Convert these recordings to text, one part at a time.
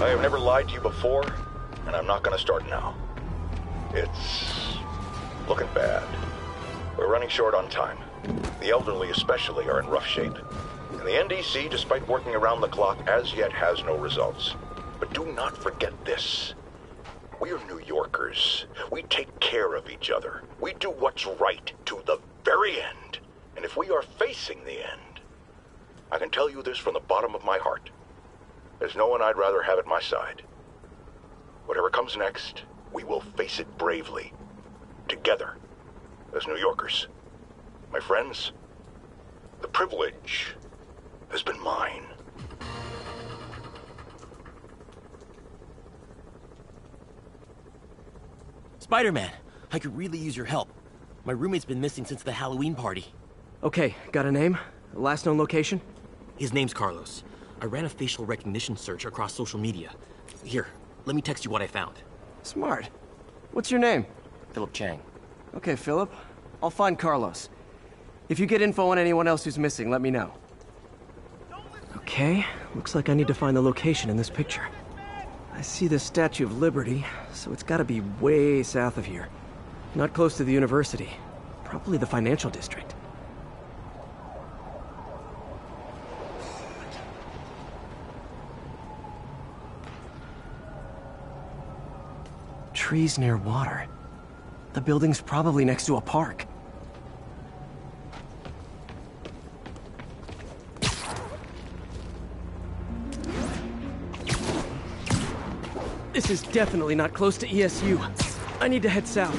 I have never lied to you before, and I'm not gonna start now. It's looking bad. We're running short on time. The elderly especially are in rough shape. And the NDC, despite working around the clock, as yet has no results. But do not forget this. We're New Yorkers. We take care of each other. We do what's right to the very end. And if we are facing the end, I can tell you this from the bottom of my heart. There's no one I'd rather have at my side. Whatever comes next, we will face it bravely. Together, as New Yorkers. My friends, the privilege has been mine. Spiderman, I could really use your help. My roommate's been missing since the Halloween party. Okay, got a name? Last known location? His name's Carlos. I ran a facial recognition search across social media. Here, let me text you what I found. Smart. What's your name? Philip Chang. Okay, Philip. I'll find Carlos. If you get info on anyone else who's missing, let me know. Okay, looks like I need to find the location in this picture. I see the Statue of Liberty, so it's gotta be way south of here. Not close to the university. Probably the financial district. Trees near water. The building's probably next to a park. This is definitely not close to ESU. I need to head south.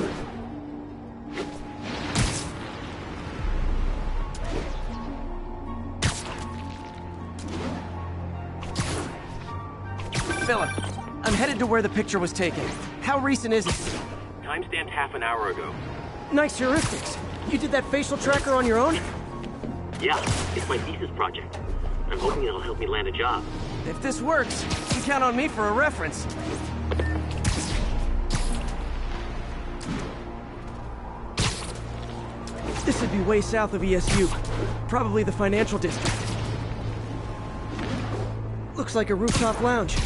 Philip, I'm headed to where the picture was taken. How recent is it? Timestamped half an hour ago. Nice heuristics. You did that facial tracker on your own? Yeah, it's my thesis project. I'm hoping it'll help me land a job. If this works, you can count on me for a reference. This would be way south of ESU. Probably the financial district. Looks like a rooftop lounge.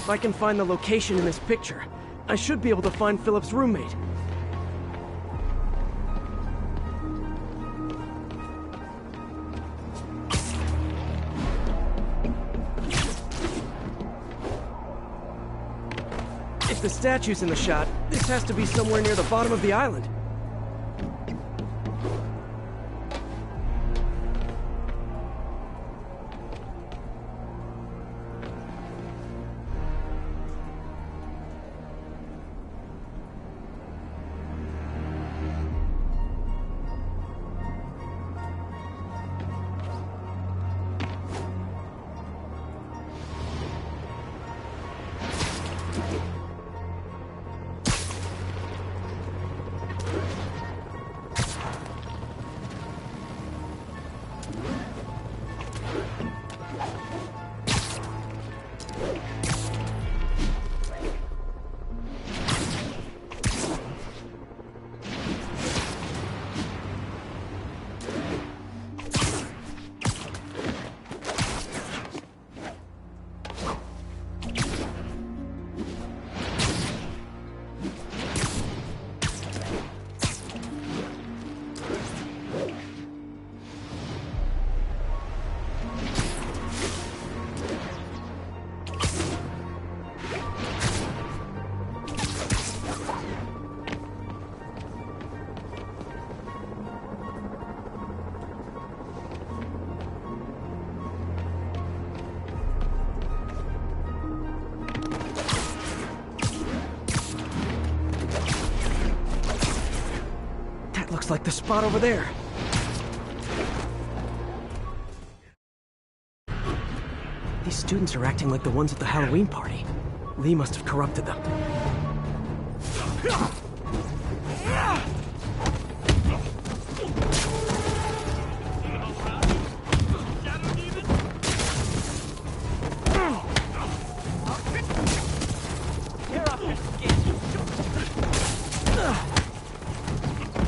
If I can find the location in this picture, I should be able to find Philip's roommate. If the statue's in the shot, this has to be somewhere near the bottom of the island. like the spot over there. These students are acting like the ones at the Halloween party. Lee must have corrupted them.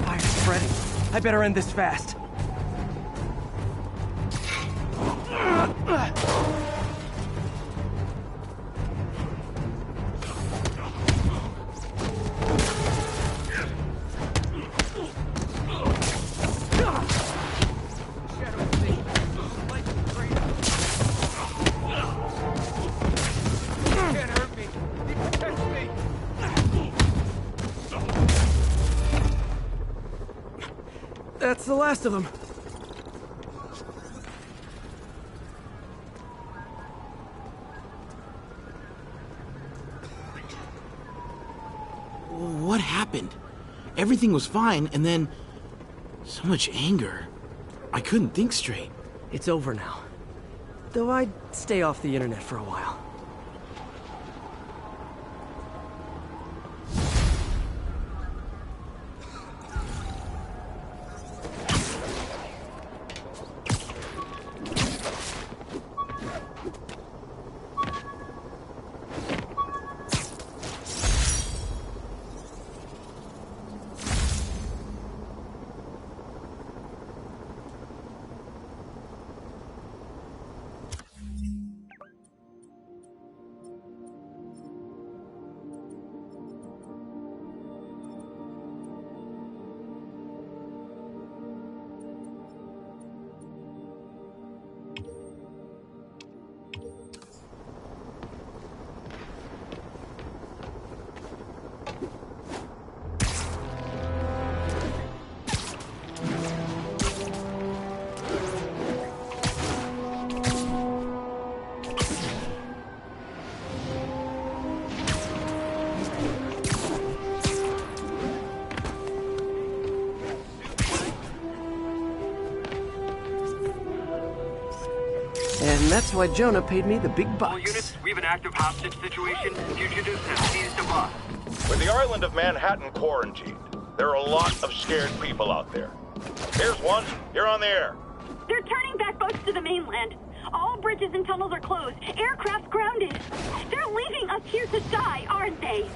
Fire's spreading. I better end this fast. That's the last of them. What happened? Everything was fine, and then so much anger. I couldn't think straight. It's over now. Though I'd stay off the internet for a while. And that's why Jonah paid me the big bucks. All units, we have an active hostage situation. Fugitives have seized a bus. With the island of Manhattan quarantined, there are a lot of scared people out there. Here's one. You're on the air. They're turning back boats to the mainland. All bridges and tunnels are closed. Aircraft grounded. They're leaving us here to die, aren't they?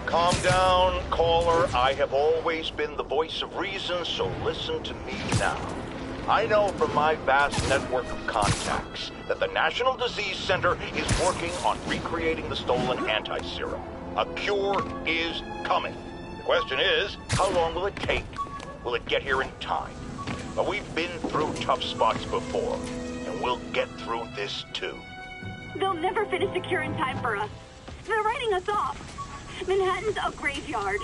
Calm down, caller. I have always been the voice of reason, so listen to me now. I know from my vast network of contacts that the National Disease Center is working on recreating the stolen anti-serum. A cure is coming. The question is, how long will it take? Will it get here in time? But we've been through tough spots before, and we'll get through this too. They'll never finish the cure in time for us. They're writing us off. Manhattan's a graveyard.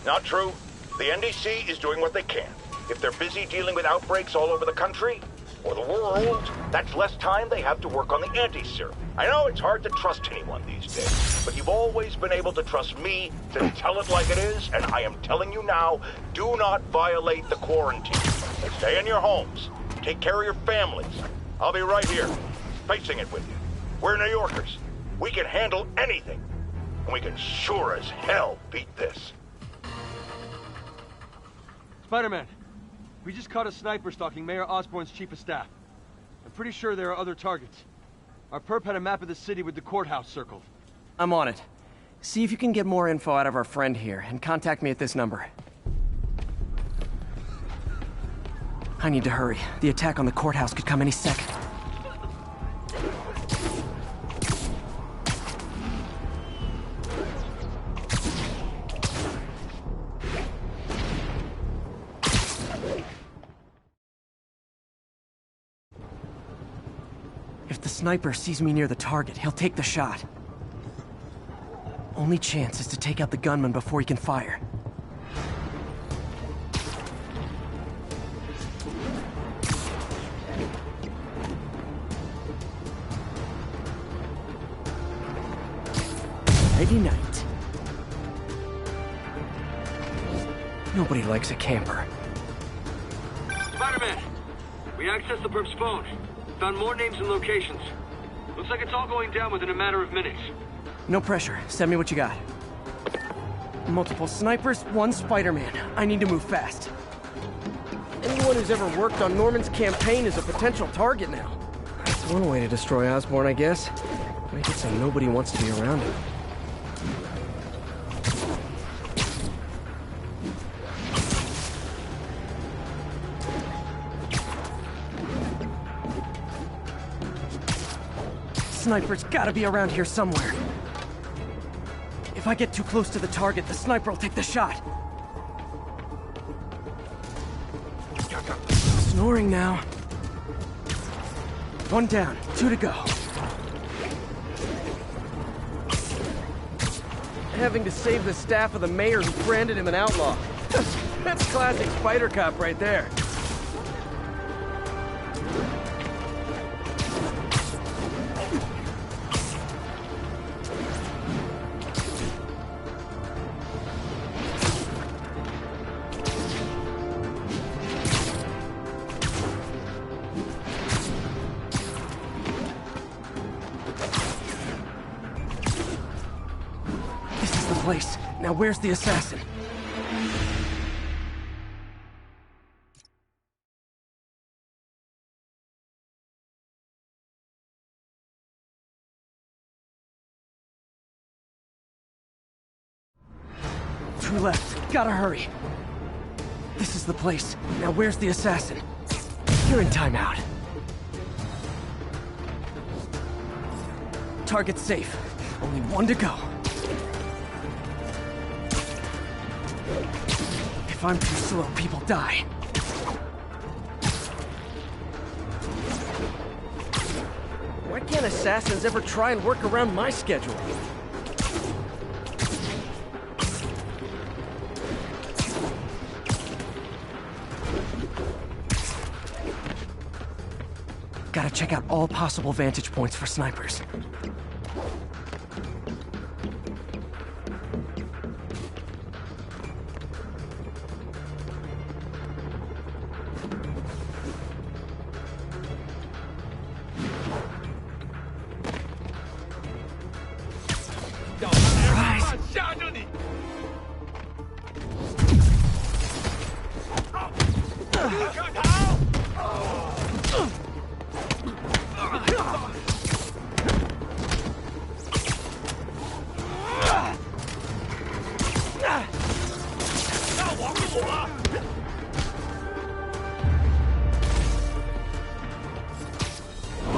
Not true. The NDC is doing what they can. If they're busy dealing with outbreaks all over the country, or the world, that's less time they have to work on the anti-serum. I know it's hard to trust anyone these days, but you've always been able to trust me to tell it like it is, and I am telling you now, do not violate the quarantine. Stay in your homes. Take care of your families. I'll be right here, facing it with you. We're New Yorkers. We can handle anything, and we can sure as hell beat this. Spiderman, we just caught a sniper stalking Mayor Osborn's chief of staff. I'm pretty sure there are other targets. Our perp had a map of the city with the courthouse circled. I'm on it. See if you can get more info out of our friend here, and contact me at this number. I need to hurry. The attack on the courthouse could come any second. If the sniper sees me near the target, he'll take the shot. Only chance is to take out the gunman before he can fire. Nighty night. Nobody likes a camper. Spiderman! We accessed the perp's phone. Found more names and locations. Looks like it's all going down within a matter of minutes. No pressure. Send me what you got. Multiple snipers, one Spider-Man. I need to move fast. Anyone who's ever worked on Norman's campaign is a potential target now. That's one way to destroy Osborn, I guess. Make it so nobody wants to be around him. Sniper's gotta be around here somewhere. If I get too close to the target, the sniper will take the shot. Snoring now. One down, 2 to go. Having to save the staff of the mayor who branded him an outlaw. That's classic Spider Cop right there. Place. Now where's the assassin? Two left. Gotta hurry. This is the place. Now where's the assassin? You're in timeout. Target safe. Only 1 to go. If I'm too slow, people die. Why can't assassins ever try and work around my schedule? Gotta check out all possible vantage points for snipers.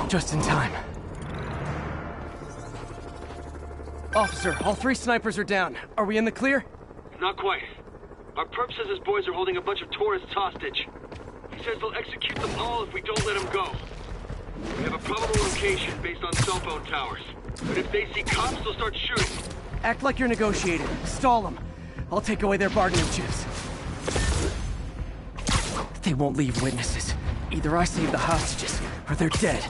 Just in time. Officer, all 3 snipers are down. Are we in the clear? Not quite. Our perp says his boys are holding a bunch of tourists hostage. He says they'll execute them all if we don't let them go. We have a probable location based on cell phone towers. But if they see cops, they'll start shooting. Act like you're negotiating. Stall them. I'll take away their bargaining chips. They won't leave witnesses. Either I save the hostages, or they're dead.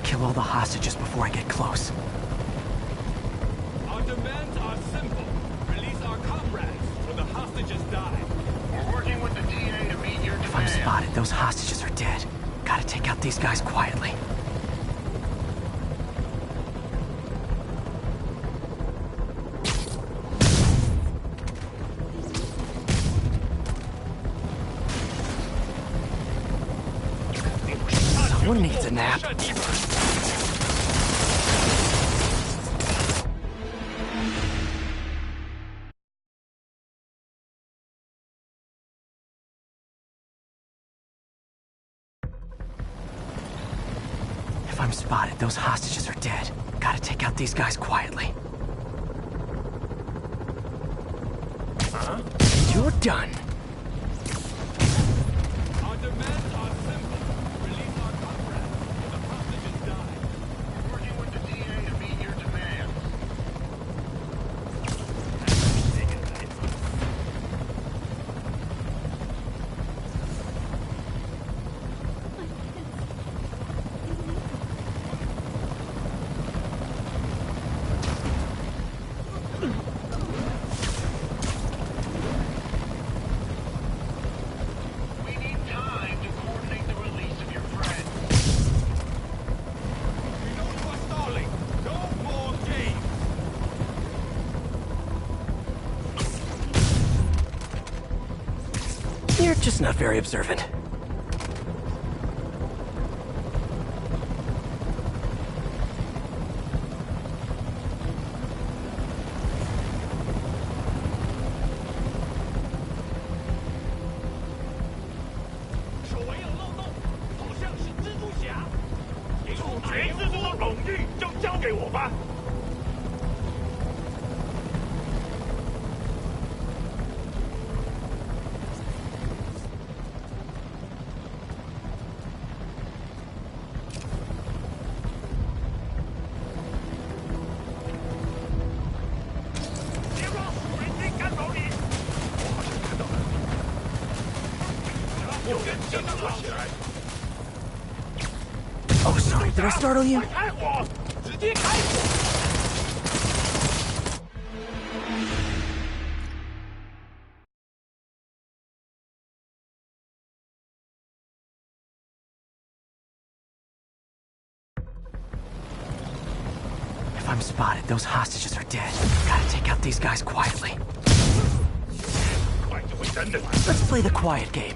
Kill all the hostages before I get close. Our demands are simple. Release our comrades, or the hostages die. We're working with the DA to meet your demand. If I'm spotted, those hostages are dead. Gotta take out these guys quietly. Someone needs a nap. If I'm spotted, those hostages are dead. Gotta take out these guys quietly. You're done. Our demands Just not very observant. Oh, sorry, did I startle you? If I'm spotted, those hostages are dead. Gotta take out these guys quietly. Let's play the quiet game.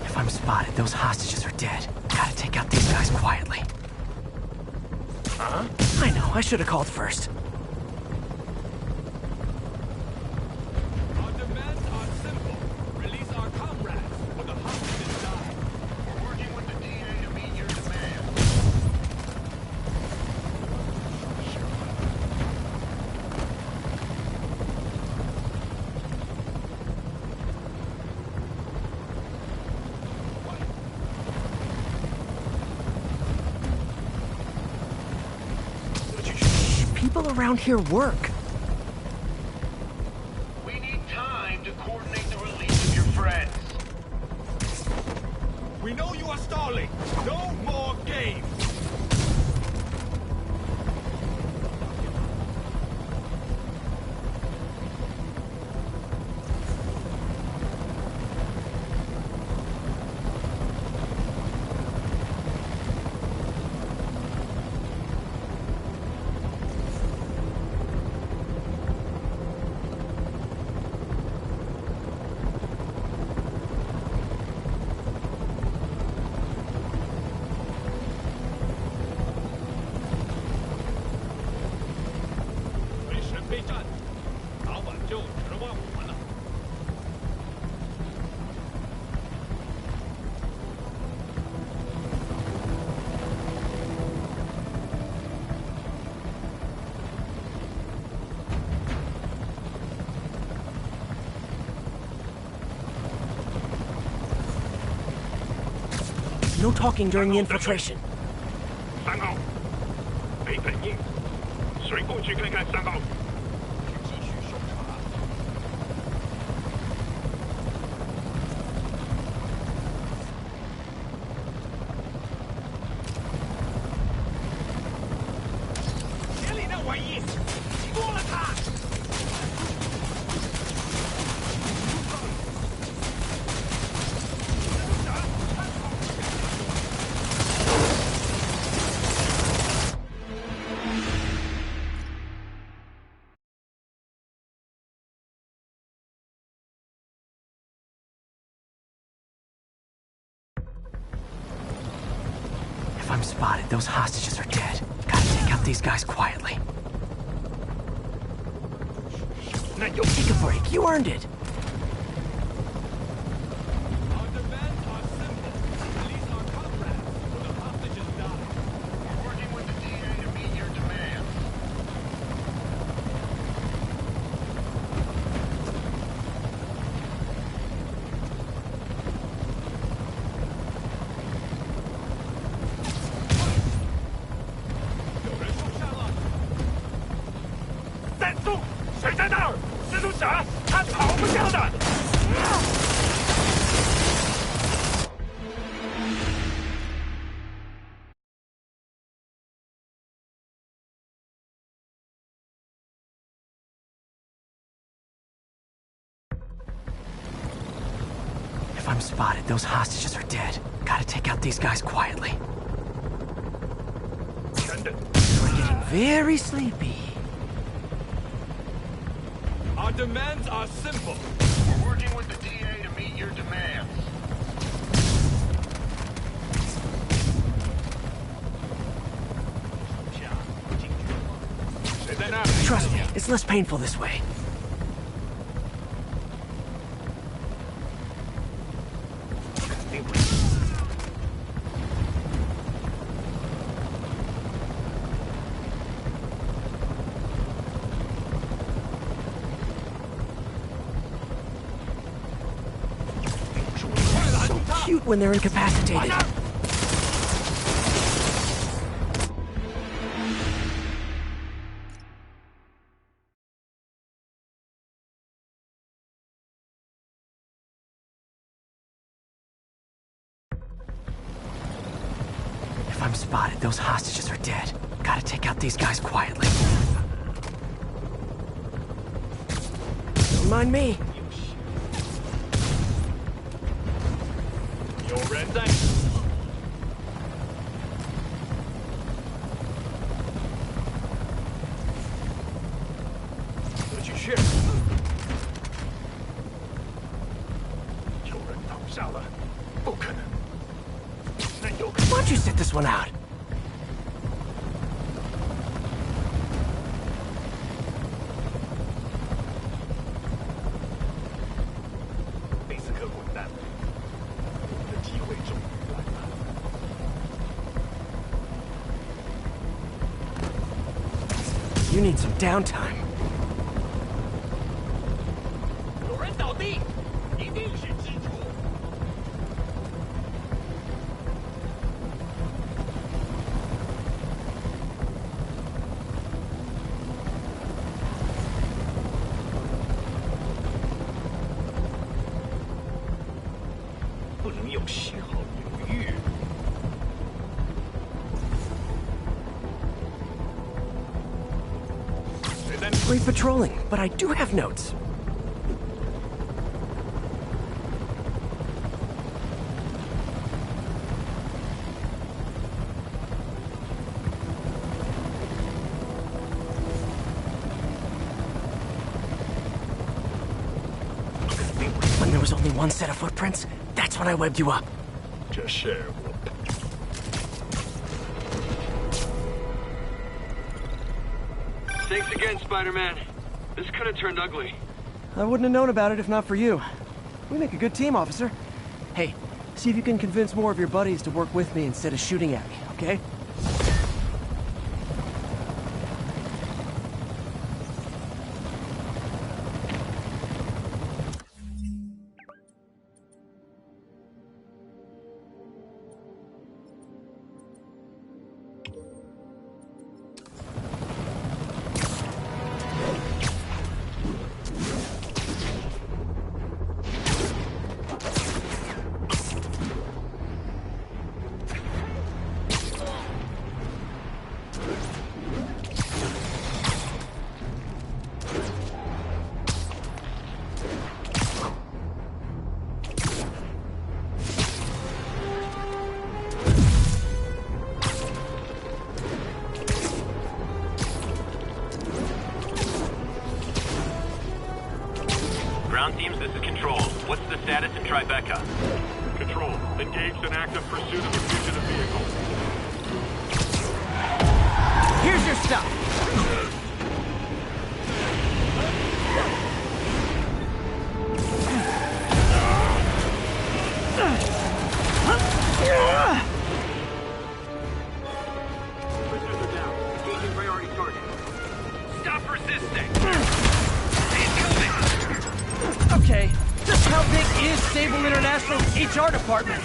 If I'm spotted, those hostages are dead. Gotta take out these guys quietly. Huh? I know, I should have called first. Our demands are simple. Release our comrades, or the hostages die. We're working with the DA to meet your demands. People around here work. We need time to coordinate the release of your friends. We know you are stalling. No more games. No talking during the infiltration. 3号，没反应，谁过去看看3号？继续搜查。田里那玩意，击落了他。If I'm spotted, those hostages are dead. Gotta take out these guys quietly. Take a break. You earned it. Our demands are simple. Release our comrades, or the hostages die. We're working with the DA to meet your demands. 啥？他跑不掉的。If I'm spotted, those hostages are dead. Gotta take out these guys quietly. 等等， We're getting very sleepy. Our demands are simple. We're working with the DA to meet your demands. Trust me, it's less painful this way. So cute when they're incapacitated. If I'm spotted, those hostages are dead. Gotta take out these guys quietly. Don't mind me. 有人在。我去确认。有人倒下了，不可能。那有可能。 Why don't you sit this one out? 贝斯克滚蛋了，我们的机会终于来了。 You need some downtime. 有人倒地，一定是蜘蛛。 不能有丝毫犹豫。 Great patrolling, but I do have notes. When there was only one set of footprints, that's when I webbed you up. 这是我。 Thanks again, Spider-Man. This could have turned ugly. I wouldn't have known about it if not for you. We make a good team, officer. Hey, see if you can convince more of your buddies to work with me instead of shooting at me, okay? Ground teams, this is Control. What's the status in Tribeca? Control, engaged in active pursuit of the fugitive vehicle. Here's your stuff! Prisoners are down. Engaging priority target. Stop resisting. Okay, just how big is Sable International's HR department?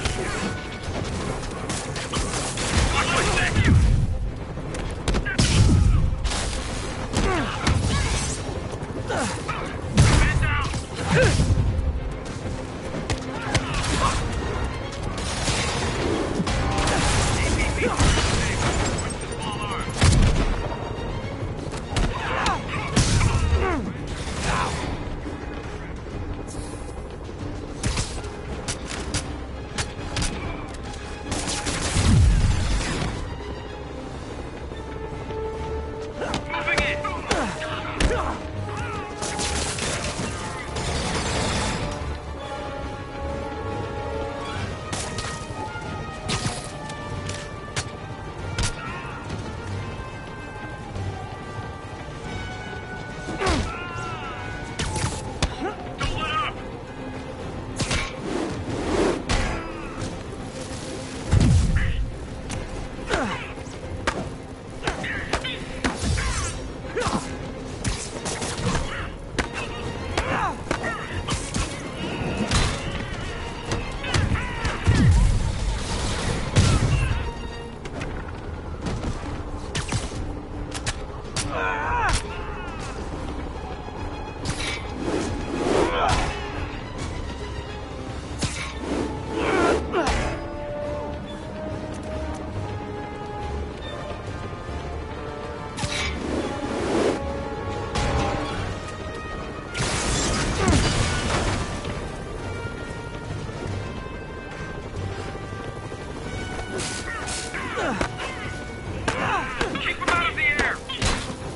Keep him out of the air!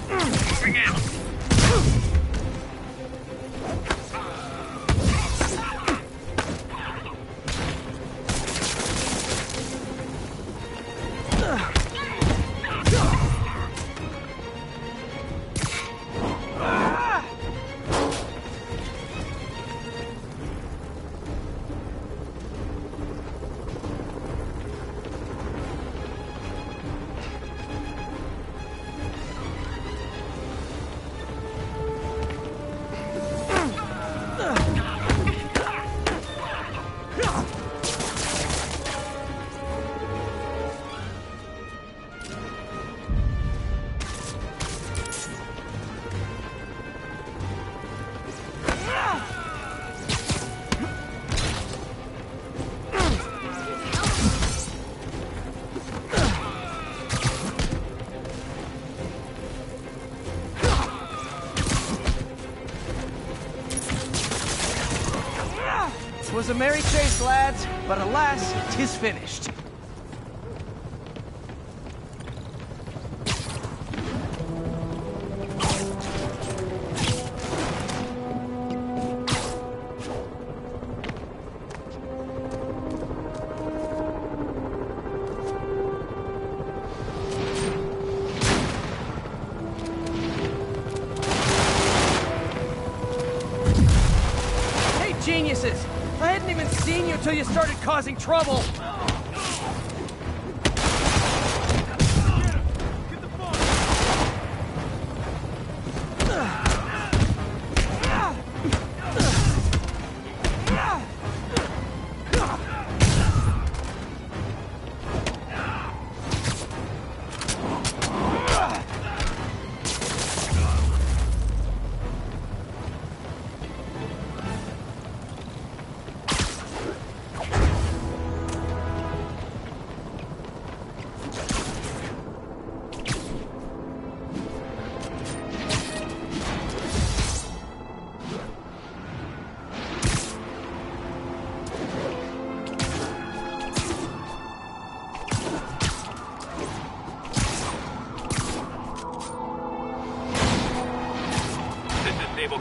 Moving in! Was a merry chase, lads, but alas, 'tis finished. Hey, geniuses! I hadn't even seen you till you started causing trouble!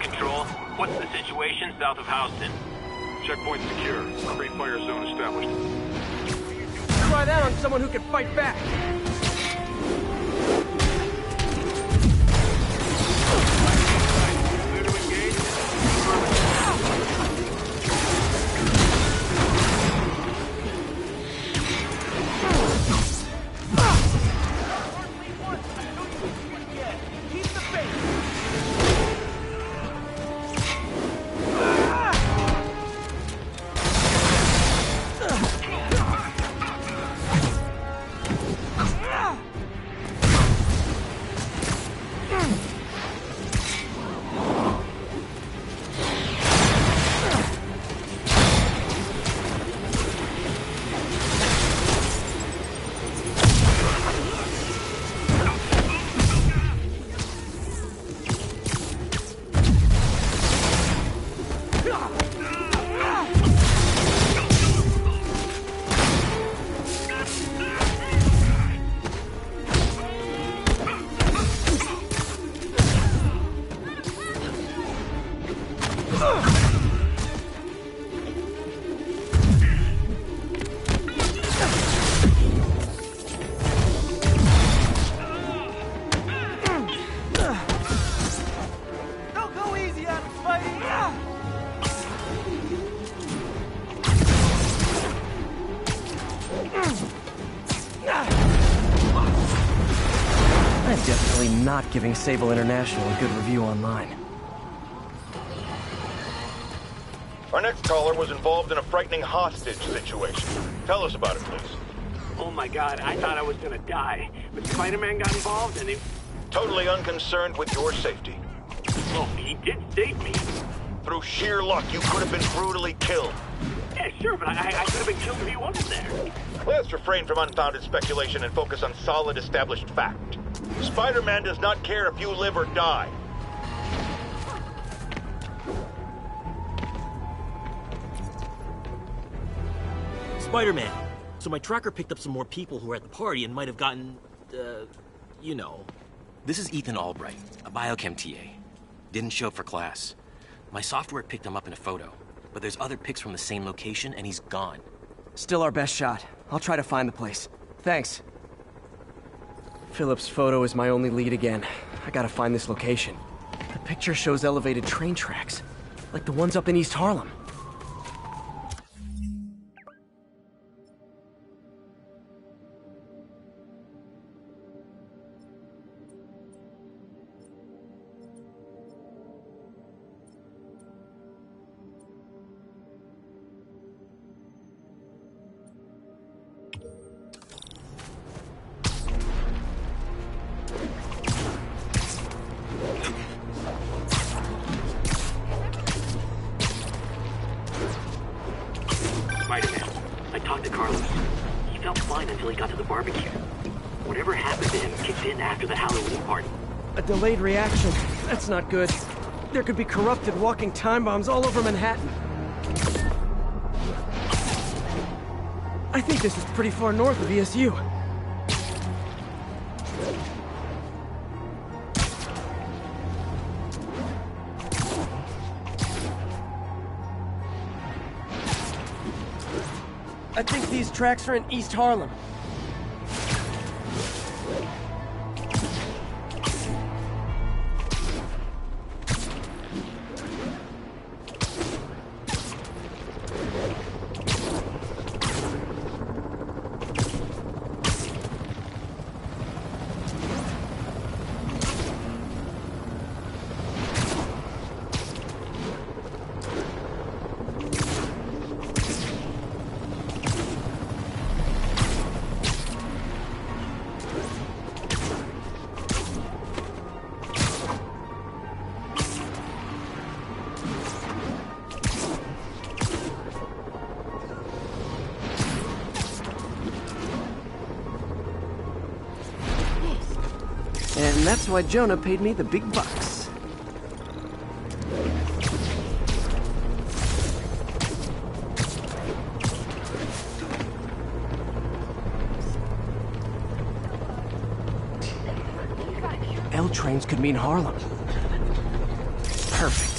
Control, what's the situation south of Houston? Checkpoint secure. Free fire zone established. Try that on someone who can fight back! Clear to engage. Keep the faith! I'm definitely not giving Sable International a good review online. Our next caller was involved in a frightening hostage situation. Tell us about it, please. Oh my god, I thought I was gonna die. But Spiderman got involved and he... Totally unconcerned with your safety. Well, he did save me. Through sheer luck, you could have been brutally killed. Yeah, sure, but I could have been killed if he wasn't there. Let's refrain from unfounded speculation and focus on solid, established fact. Spider-Man does not care if you live or die. Spider-Man, So my tracker picked up some more people who were at the party and might have gotten, you know. This is Ethan Albright, a biochem TA. Didn't show up for class. My software picked him up in a photo, but there's other pics from the same location and he's gone. Still our best shot. I'll try to find the place. Thanks. Philip's photo is my only lead again. I gotta find this location. The picture shows elevated train tracks, like the ones up in East Harlem. Spiderman, I talked to Carlos. He felt fine until he got to the barbecue. Whatever happened to him kicked in after the Halloween party. A delayed reaction. That's not good. There could be corrupted walking time bombs all over Manhattan. I think this is pretty far north of ESU. I think these tracks are in East Harlem. And that's why Jonah paid me the big bucks. L trains could mean Harlem. Perfect.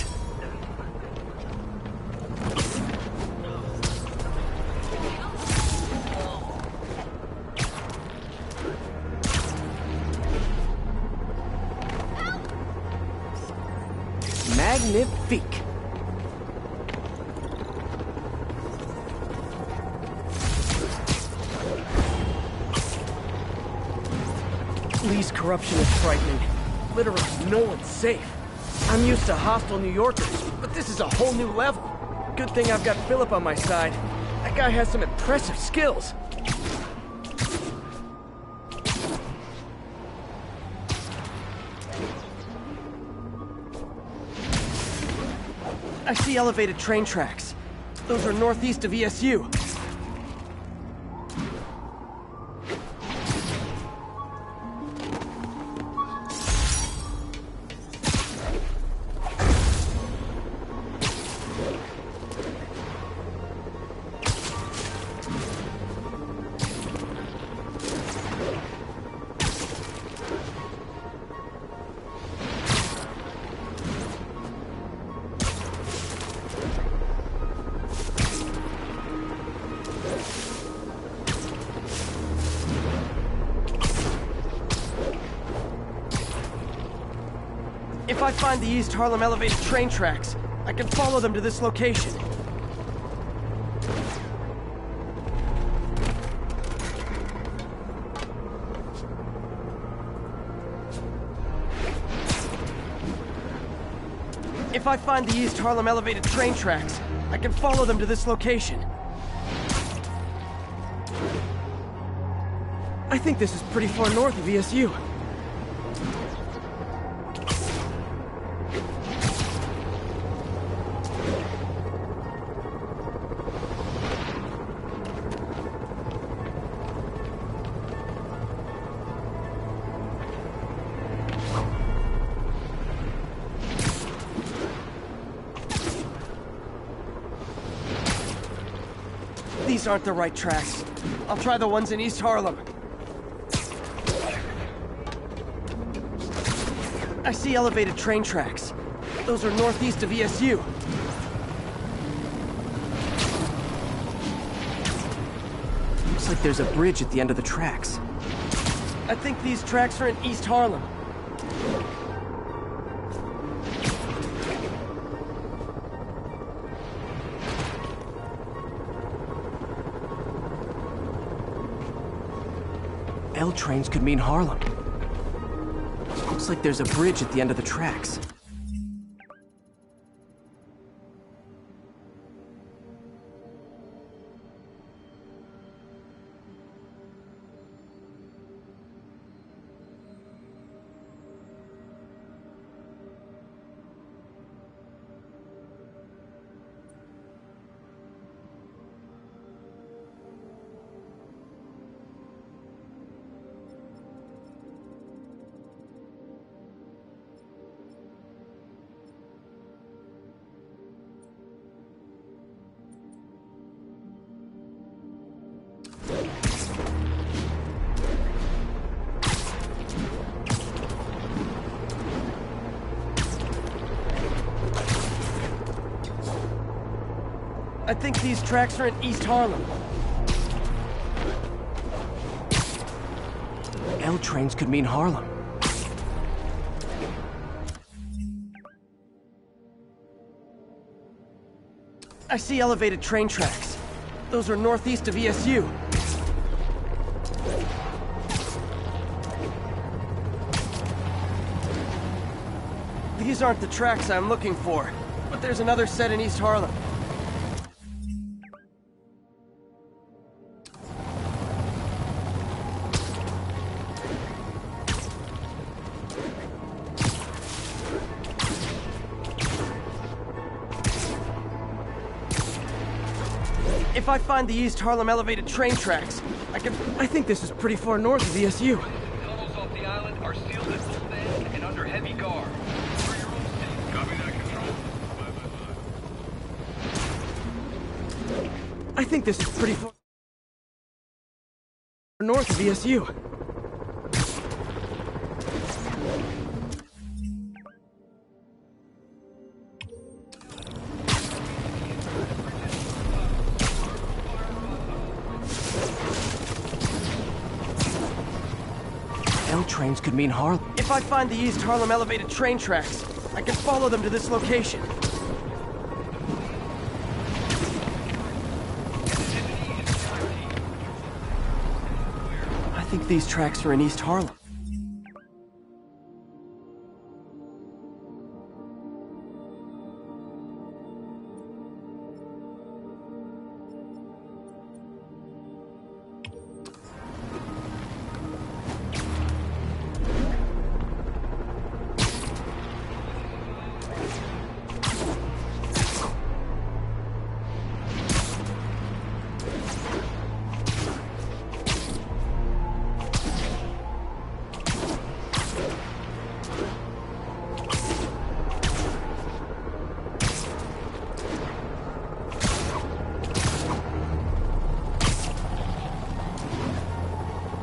Magnifique. Lee's corruption is frightening. Literally, no one's safe. I'm used to hostile New Yorkers, but this is a whole new level. Good thing I've got Philip on my side. That guy has some impressive skills. I see elevated train tracks. Those are northeast of ESU. If I find the East Harlem elevated train tracks, I can follow them to this location. If I find the East Harlem elevated train tracks, I can follow them to this location. I think this is pretty far north of ESU. These These aren't the right tracks. I'll try the ones in East Harlem. I see elevated train tracks. Those are northeast of ESU. Looks like there's a bridge at the end of the tracks. I think these tracks are in East Harlem. L trains could mean Harlem. Looks like there's a bridge at the end of the tracks. I think these tracks are in East Harlem. L trains could mean Harlem. I see elevated train tracks. Those are northeast of ESU. These aren't the tracks I'm looking for, but there's another set in East Harlem. If I find the East Harlem elevated train tracks, I think this is pretty far north of ESU. Tunnels off the island are sealed at full bend and under heavy guard. For your own safety. Copy that, Control. I think this is pretty far north of ESU. L trains could mean Harlem. If I find the East Harlem elevated train tracks, I can follow them to this location. I think these tracks are in East Harlem.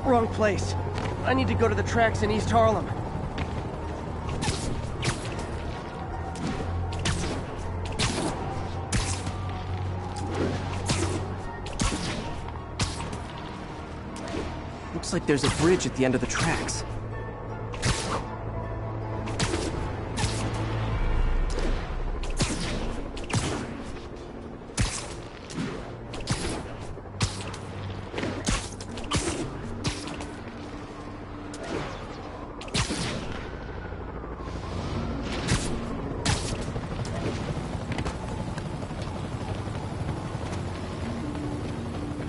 Wrong place. I need to go to the tracks in East Harlem. Looks like there's a bridge at the end of the tracks.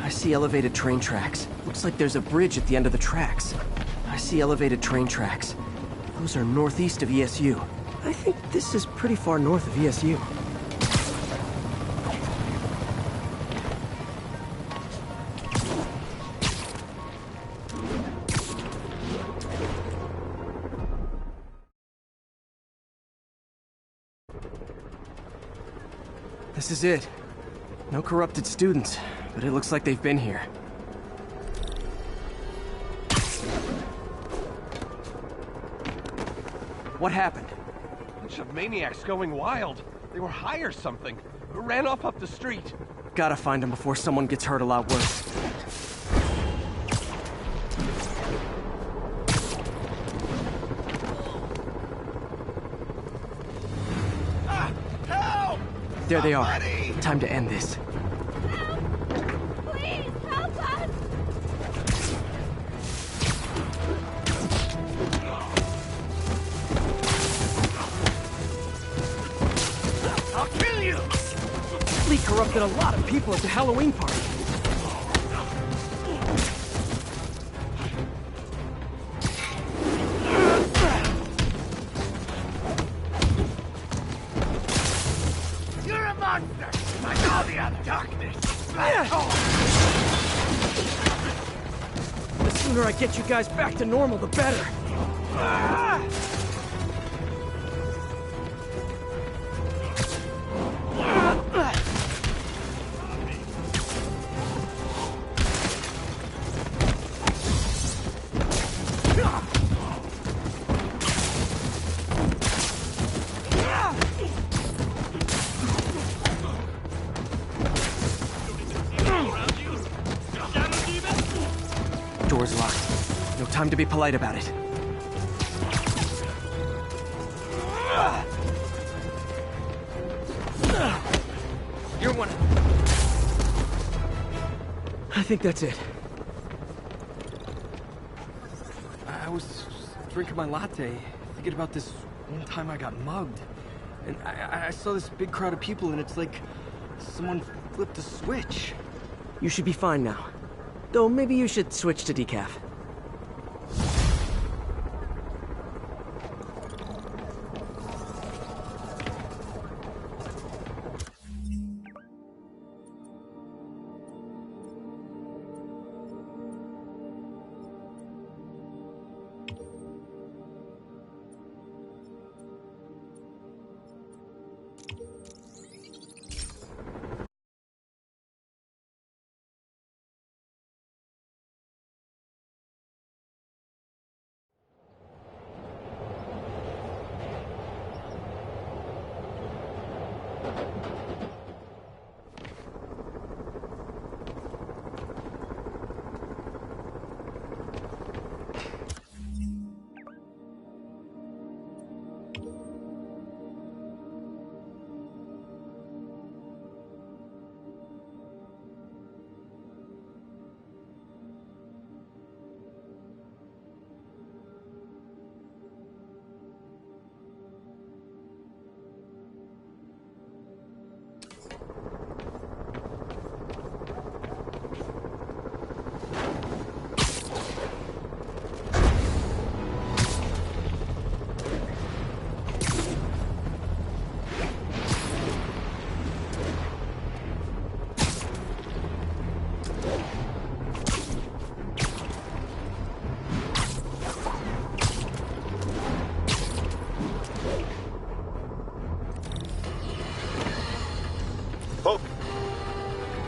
I see elevated train tracks. Looks like there's a bridge at the end of the tracks. I see elevated train tracks. Those are northeast of ESU. I think this is pretty far north of ESU. This is it. No corrupted students. but it looks like they've been here. What happened? Bunch of maniacs going wild. They were high or something. Ran off up the street. Gotta find them before someone gets hurt a lot worse. Help! There they are. Somebody! Time to end this. Please, help us! I'll kill you! Lee corrupted a lot of people at the Halloween party. You're a monster! Like all the other darkness! The sooner I get you guys back to normal, the better. Door's locked. No time to be polite about it. You're one. I think that's it. I was drinking my latte, thinking about this one time I got mugged. And I saw this big crowd of people, and it's like someone flipped a switch. You should be fine now. Though maybe you should switch to decaf.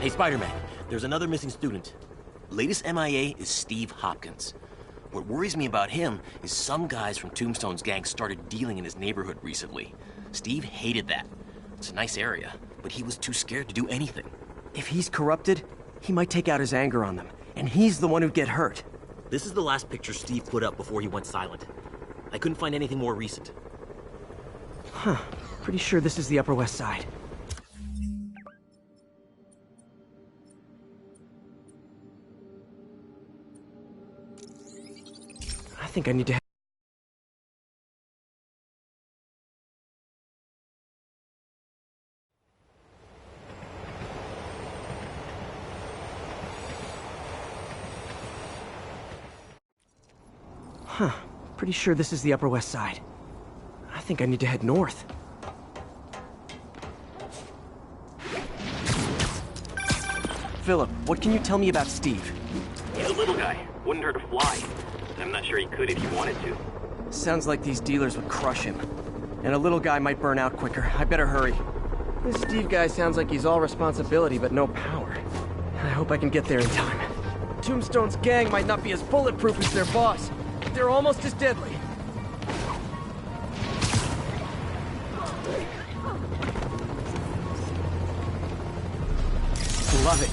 Hey, Spiderman, there's another missing student. Latest MIA is Steve Hopkins. What worries me about him is some guys from Tombstone's gang started dealing in his neighborhood recently. Steve hated that. It's a nice area, but he was too scared to do anything. If he's corrupted, he might take out his anger on them, and he's the one who'd get hurt. This is the last picture Steve put up before he went silent. I couldn't find anything more recent. Huh. Pretty sure this is the Upper West Side. I think I need to... Huh. Pretty sure this is the Upper West Side. I think I need to head north. Philip, what can you tell me about Steve? He's a little guy. Wouldn't hurt a fly. I'm not sure he could if he wanted to. Sounds like these dealers would crush him. And a little guy might burn out quicker. I better hurry. This Steve guy sounds like he's all responsibility but no power. I hope I can get there in time. Tombstone's gang might not be as bulletproof as their boss, but they're almost as deadly. Love it.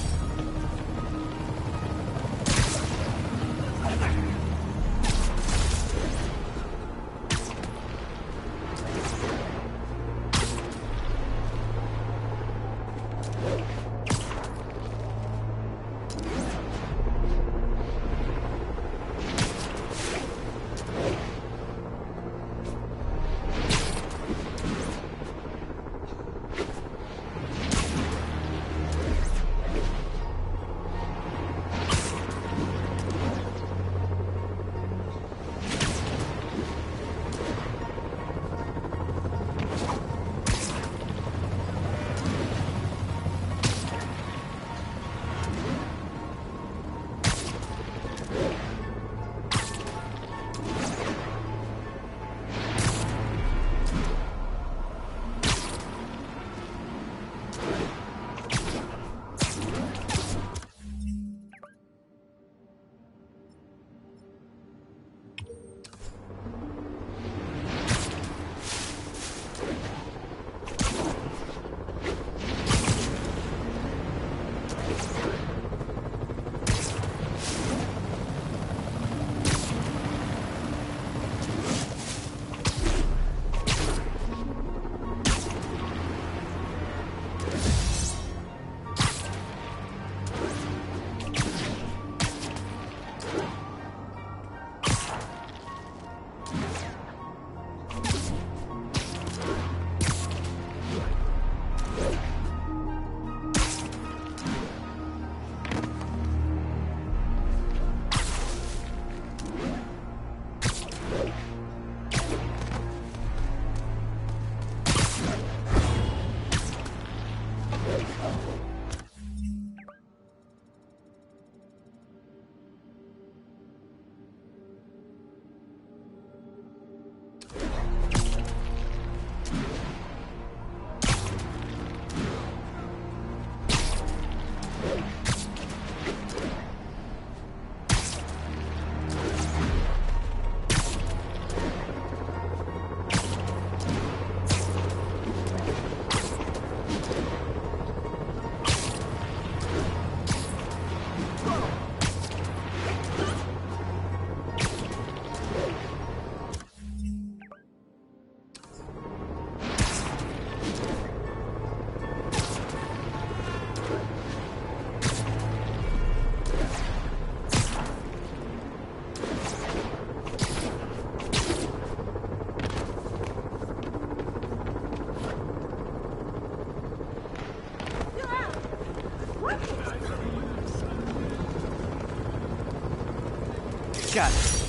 Got it.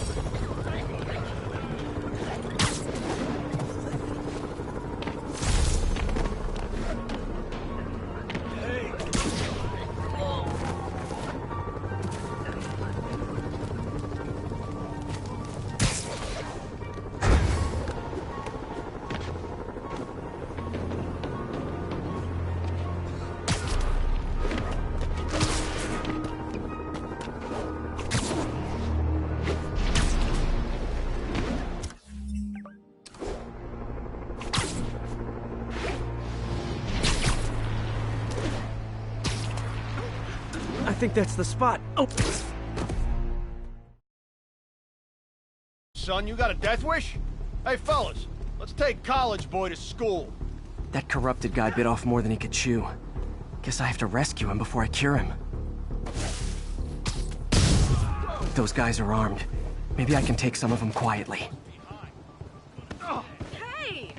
I think that's the spot. Oh! Son, you got a death wish? Hey, fellas, let's take college boy to school. That corrupted guy bit off more than he could chew. Guess I have to rescue him before I cure him. Those guys are armed. Maybe I can take some of them quietly. Hey!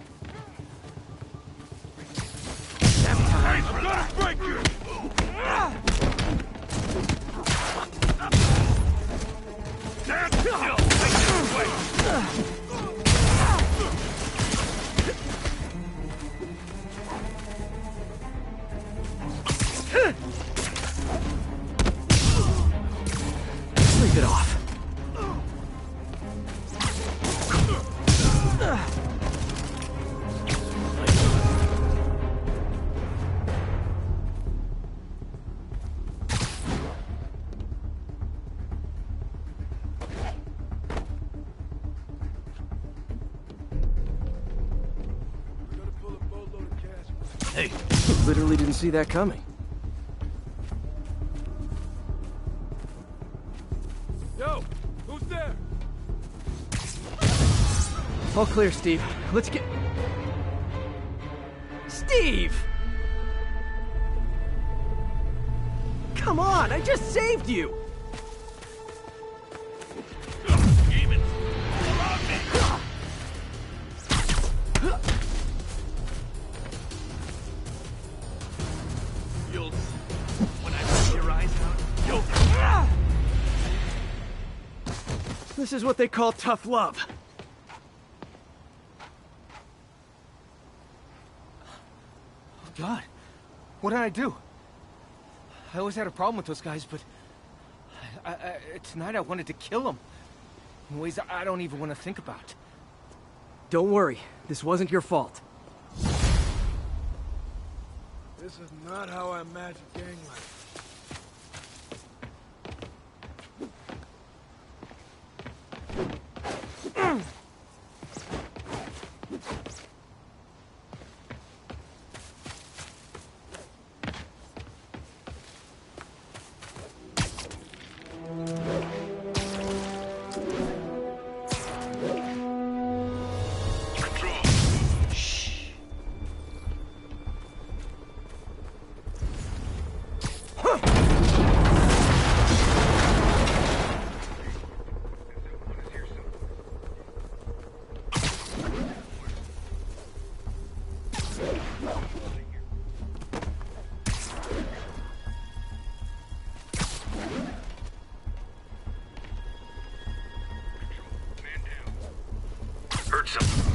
I'm gonna break you! Stand still! Take this away! Sleep it off. Hey. Literally didn't see that coming. Yo, who's there? All clear, Steve. Let's get... Steve! Come on, I just saved you! Demons! Around me! You'll... When I rip your eyes out, you'll... This is what they call tough love. Oh, God. What did I do? I always had a problem with those guys, but... tonight I wanted to kill them. In ways I don't even want to think about. Don't worry. This wasn't your fault. This is not how I imagined gang life.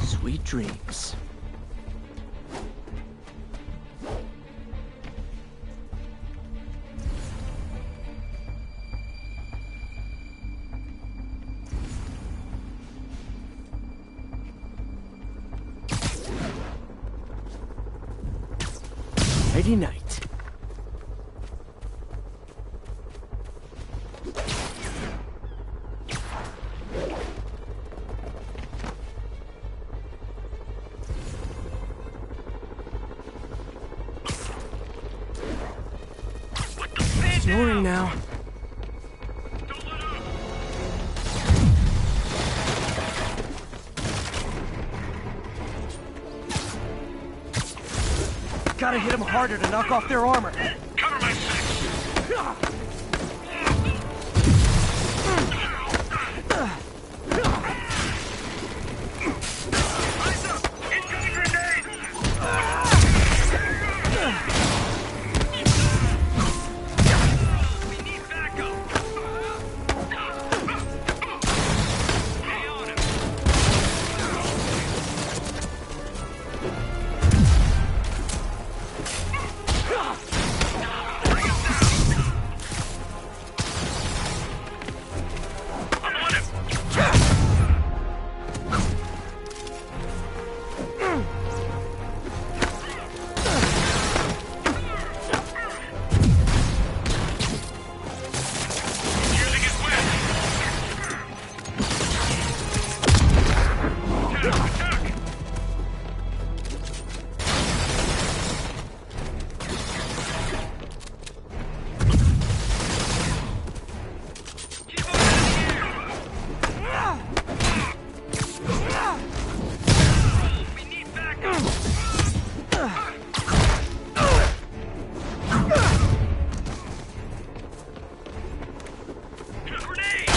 Sweet dreams. Nighty night. Snoring now. Gotta hit them harder to knock off their armor. Cover my six! Eyes up! Incoming grenade! We need backup! Stay on him! I'm on him! Using his whip! Attack! Keep on in the air! We need backup! Grenade!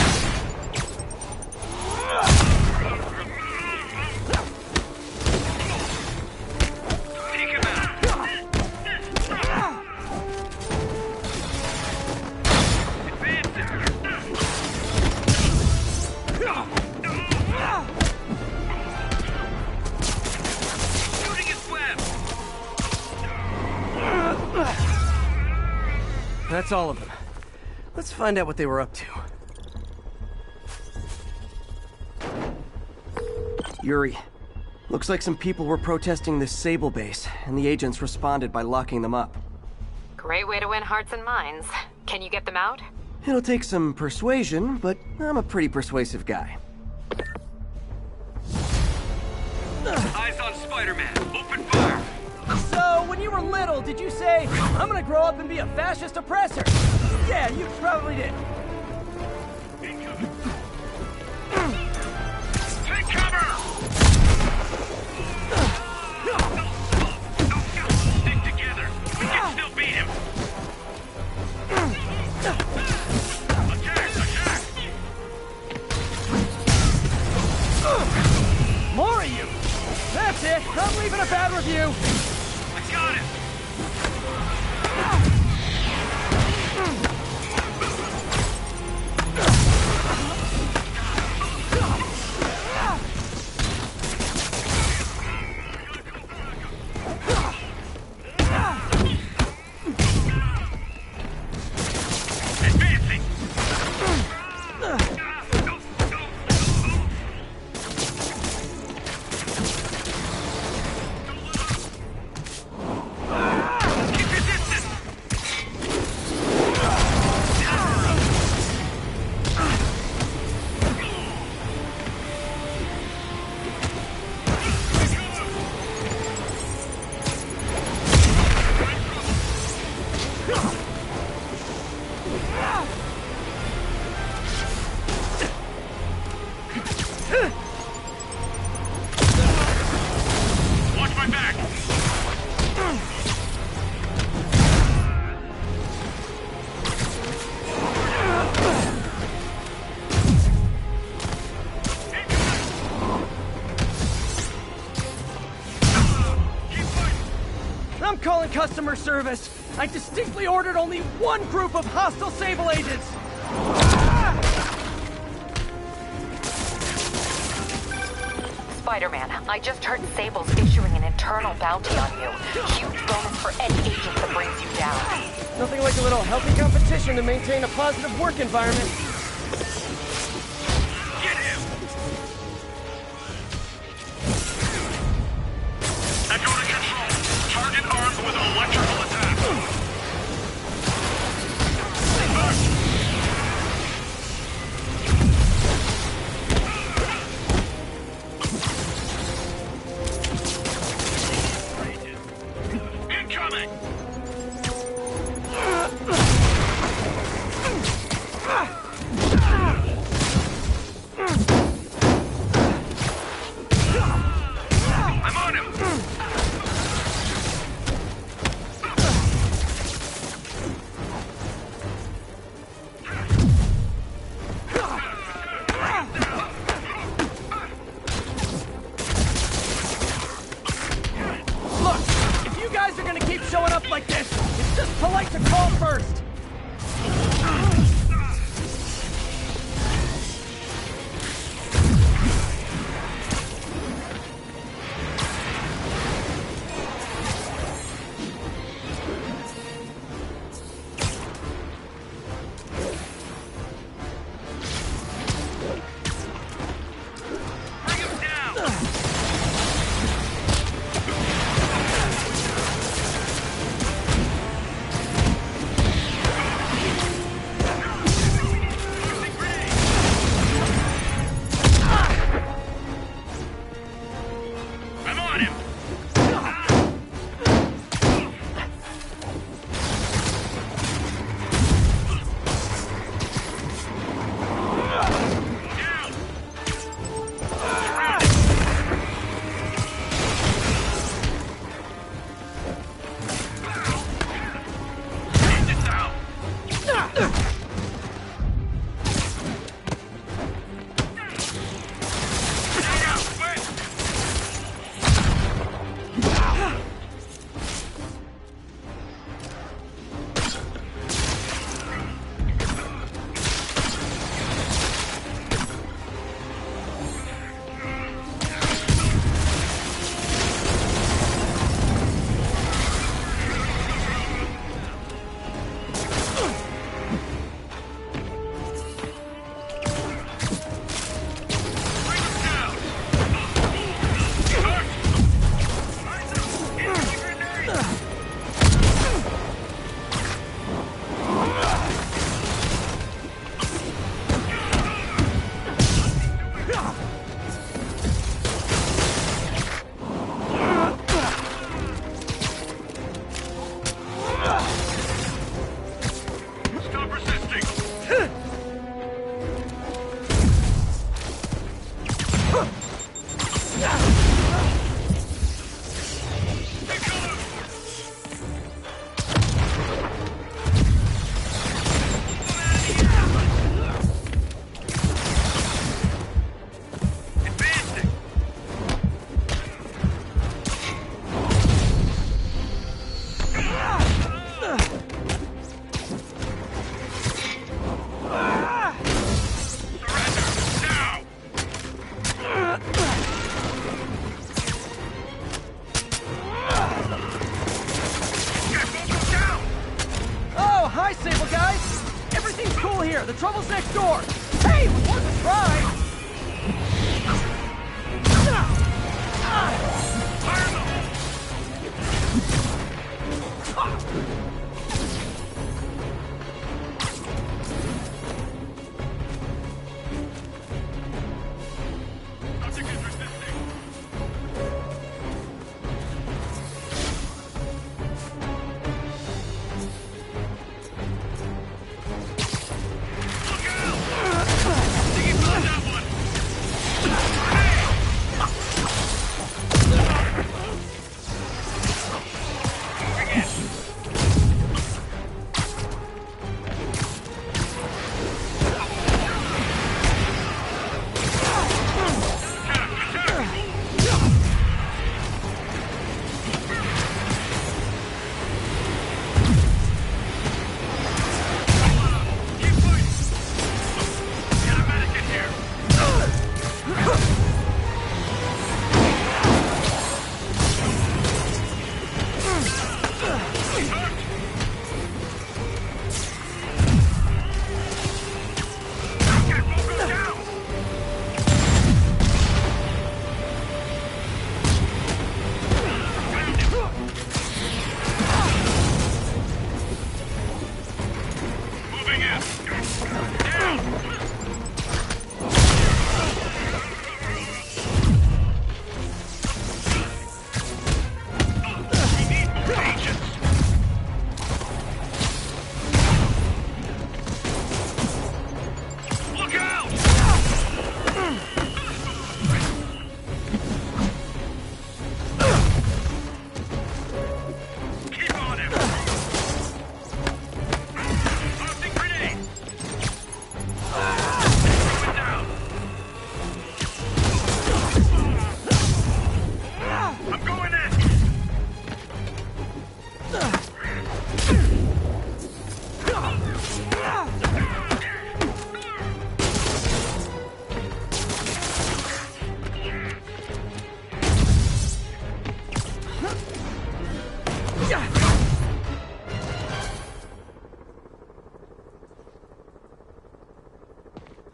Take him out! Shooting his web! That's all of them. Let's find out what they were up to. Yuri, looks like some people were protesting this Sable base, and the agents responded by locking them up. Great way to win hearts and minds. Can you get them out? It'll take some persuasion, but I'm a pretty persuasive guy. Eyes on Spiderman. Open fire. So, when you were little, did you say, I'm gonna grow up and be a fascist oppressor? Yeah, you probably did. Take cover! Stick together. We can still beat him. Attack! Attack! More of you! That's it! I'm leaving a bad review! I got it! Advancing! Keep your distance! Watch my back! I'm calling customer service. I distinctly ordered only one group of hostile Sable agents. Spider-Man, I just heard Sable's issuing an internal bounty on you. Huge bonus for any agent that brings you down. Nothing like a little healthy competition to maintain a positive work environment. Get him! Echo to control. Target armed with electrical attack. Incoming! I'm on him! Look, if you guys are gonna keep showing up like this, it's just polite to call first. Bring him down! Tunnel's next door! Hey, it was worth a try!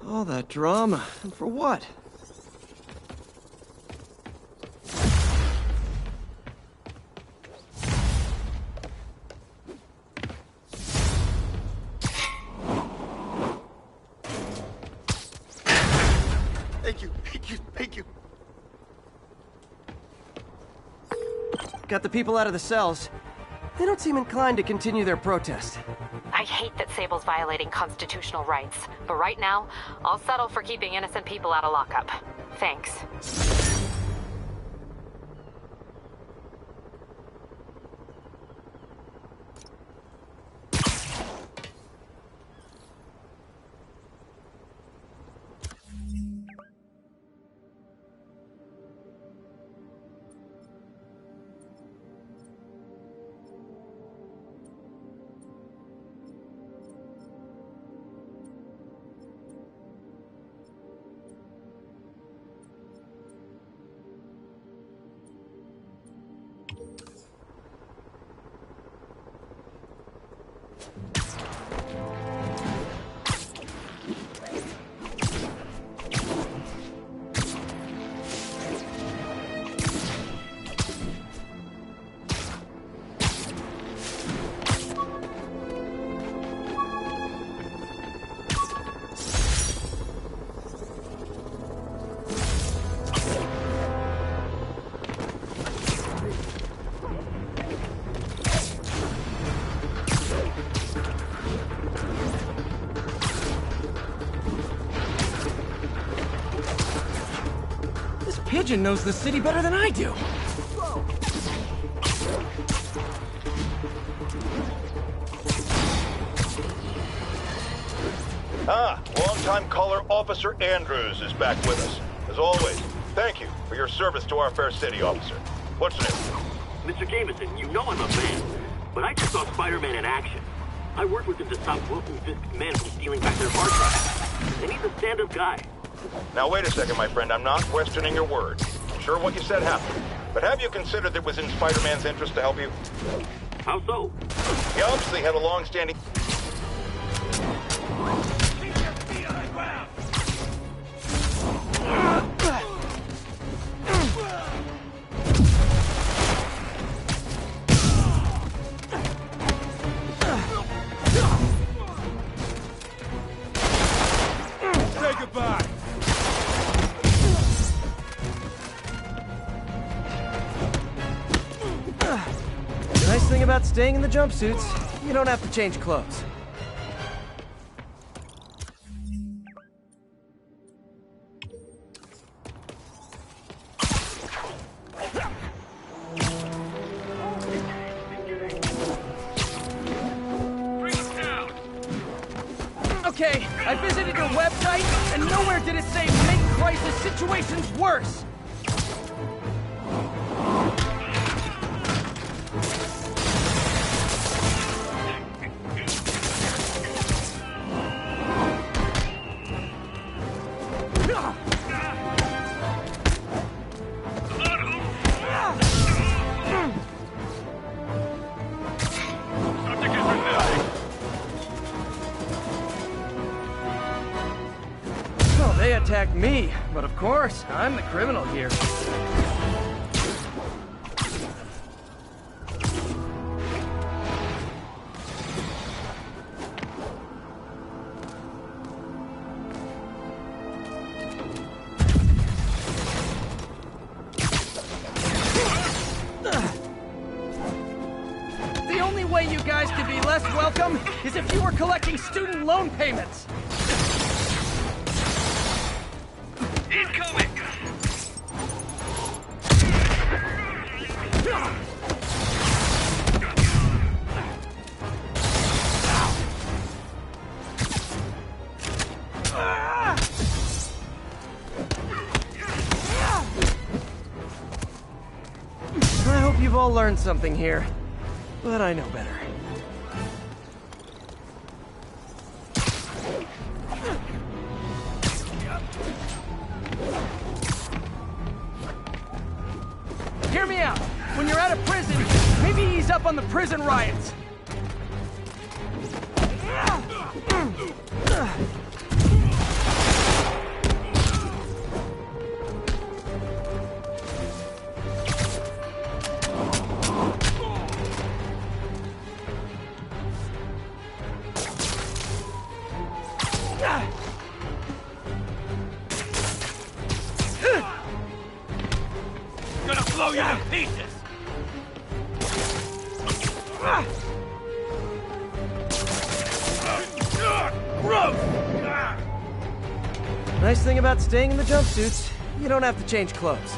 All that drama, and for what? Thank you. Got the people out of the cells. They don't seem inclined to continue their protest. I hate that Sable's violating constitutional rights, but right now, I'll settle for keeping innocent people out of lockup. Thanks. Pigeon knows the city better than I do. Longtime caller Officer Andrews is back with us. As always, thank you for your service to our fair city, officer. What's new? Mr. Jameson, you know I'm a fan, but I just saw Spider-Man in action. I worked with him to stop Wilson Fisk's men from stealing back their hard drive. And he's a stand-up guy. Now wait a second, my friend. I'm not questioning your word. I'm sure what you said happened. But have you considered that it was in Spider-Man's interest to help you? How so? He obviously had a long-standing... about staying in the jumpsuits, you don't have to change clothes. Okay, I visited your website, and nowhere did it say make crisis situations worse! Well, they attacked me, but of course, I'm the criminal here. The only way you guys could be less welcome is if you were collecting student loan payments. Incoming! I hope you've all learned something here, but I know better. Hear me out. When you're out of prison, maybe ease up on the prison riots. Gonna blow you to pieces! Nice thing about staying in the jumpsuits, you don't have to change clothes.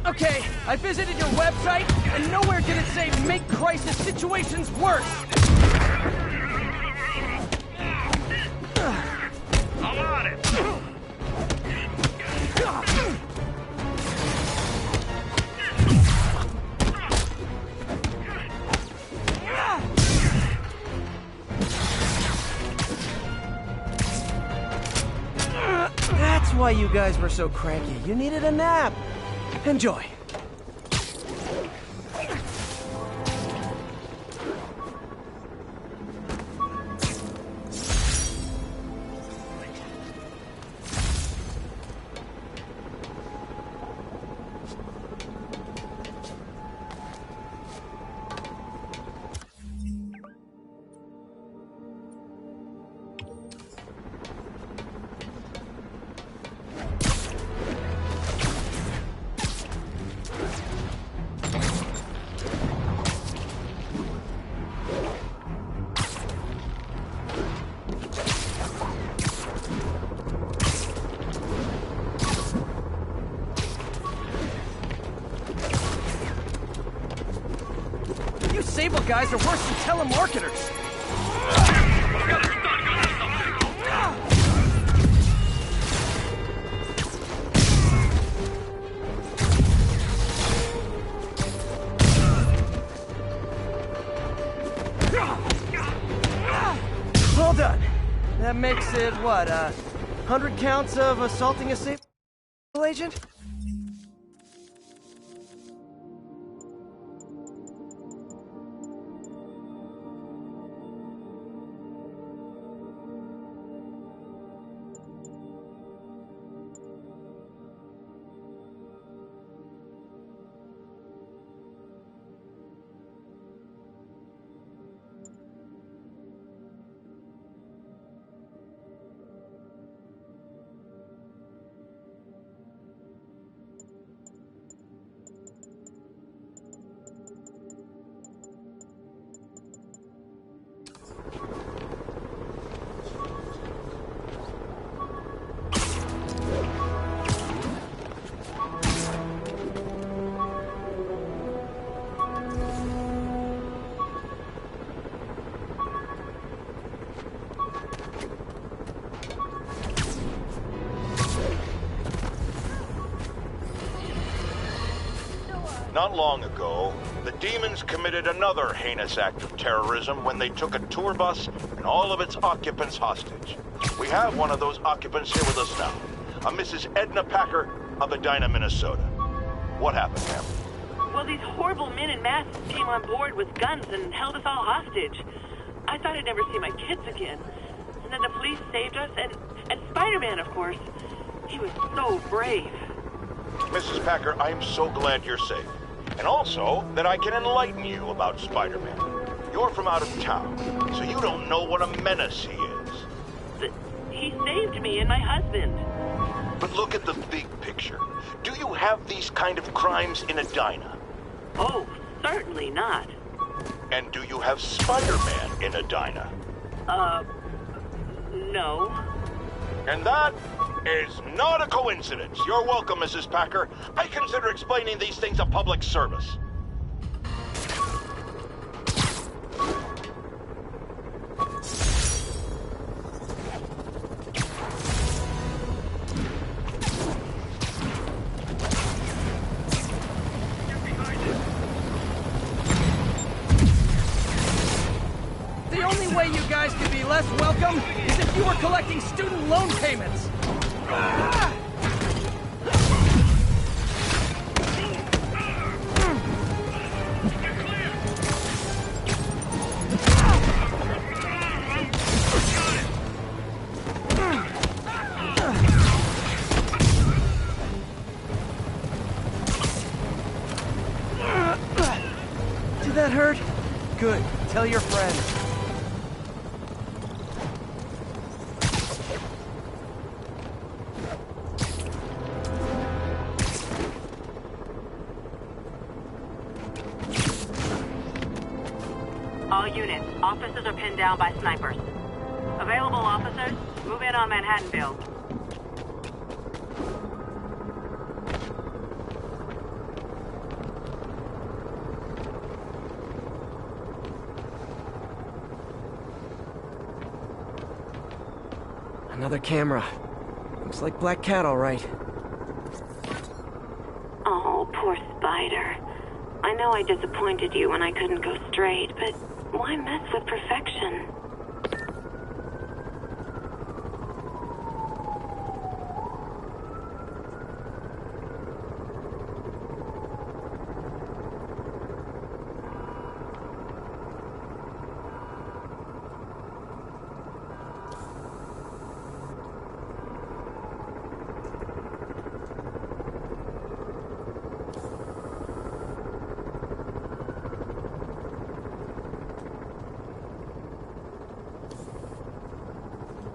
Okay, I visited your website, and nowhere did it say make crisis situations worse! I'm on it! That's why you guys were so cranky. You needed a nap. Enjoy. You Sable guys are worse than telemarketers. makes it, what, 100 counts of assaulting a Sable agent? Not long ago, the demons committed another heinous act of terrorism when they took a tour bus and all of its occupants hostage. We have one of those occupants here with us now, a Mrs. Edna Packer of Edina, Minnesota. What happened, ma'am? Well, these horrible men in masks came on board with guns and held us all hostage. I thought I'd never see my kids again. And then the police saved us, and Spiderman, of course. He was so brave. Mrs. Packer, I am so glad you're safe. And also, that I can enlighten you about Spider-Man. You're from out of town, so you don't know what a menace he is. He saved me and my husband. But look at the big picture. Do you have these kind of crimes in Edina? Oh, certainly not. And do you have Spider-Man in Edina? No. And that is not a coincidence. You're welcome, Mrs. Packer. I consider explaining these things a public service. The only way you guys could be less welcome is if you were collecting student loan payments. Did that hurt? Good. Tell your friends. All units, officers are pinned down by snipers. Available officers, move in on Manhattanville. Another camera. Looks like Black Cat, all right. Oh, poor Spider. I know I disappointed you when I couldn't go straight, but why mess with perfection?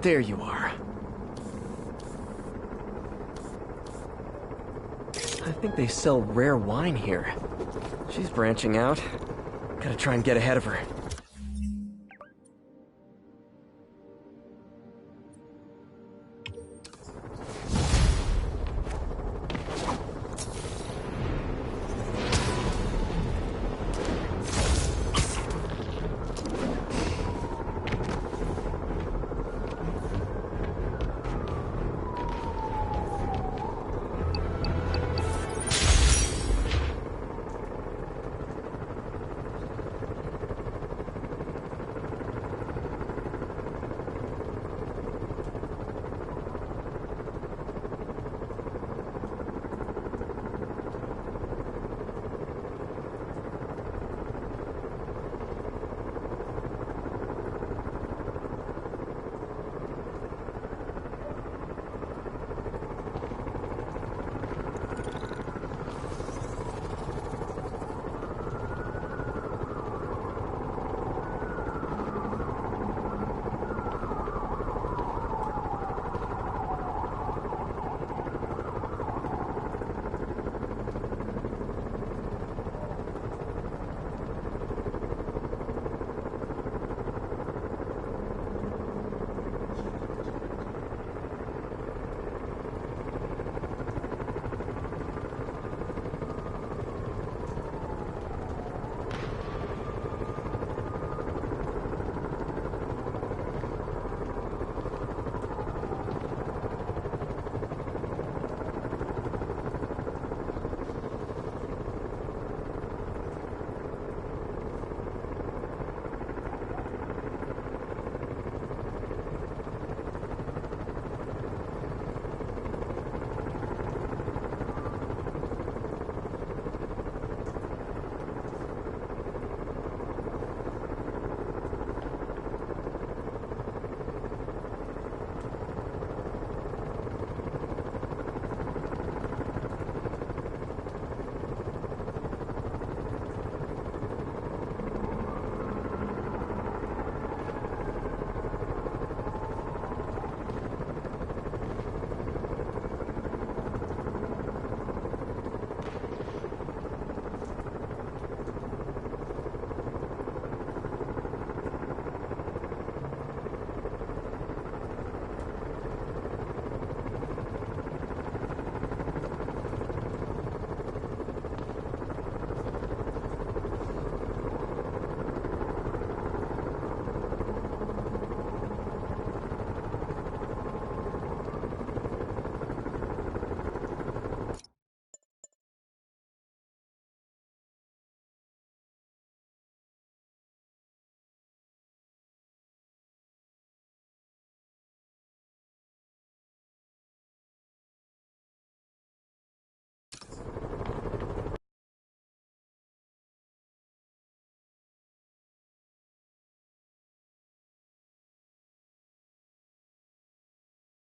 There you are. I think they sell rare wine here. She's branching out. Gotta try and get ahead of her.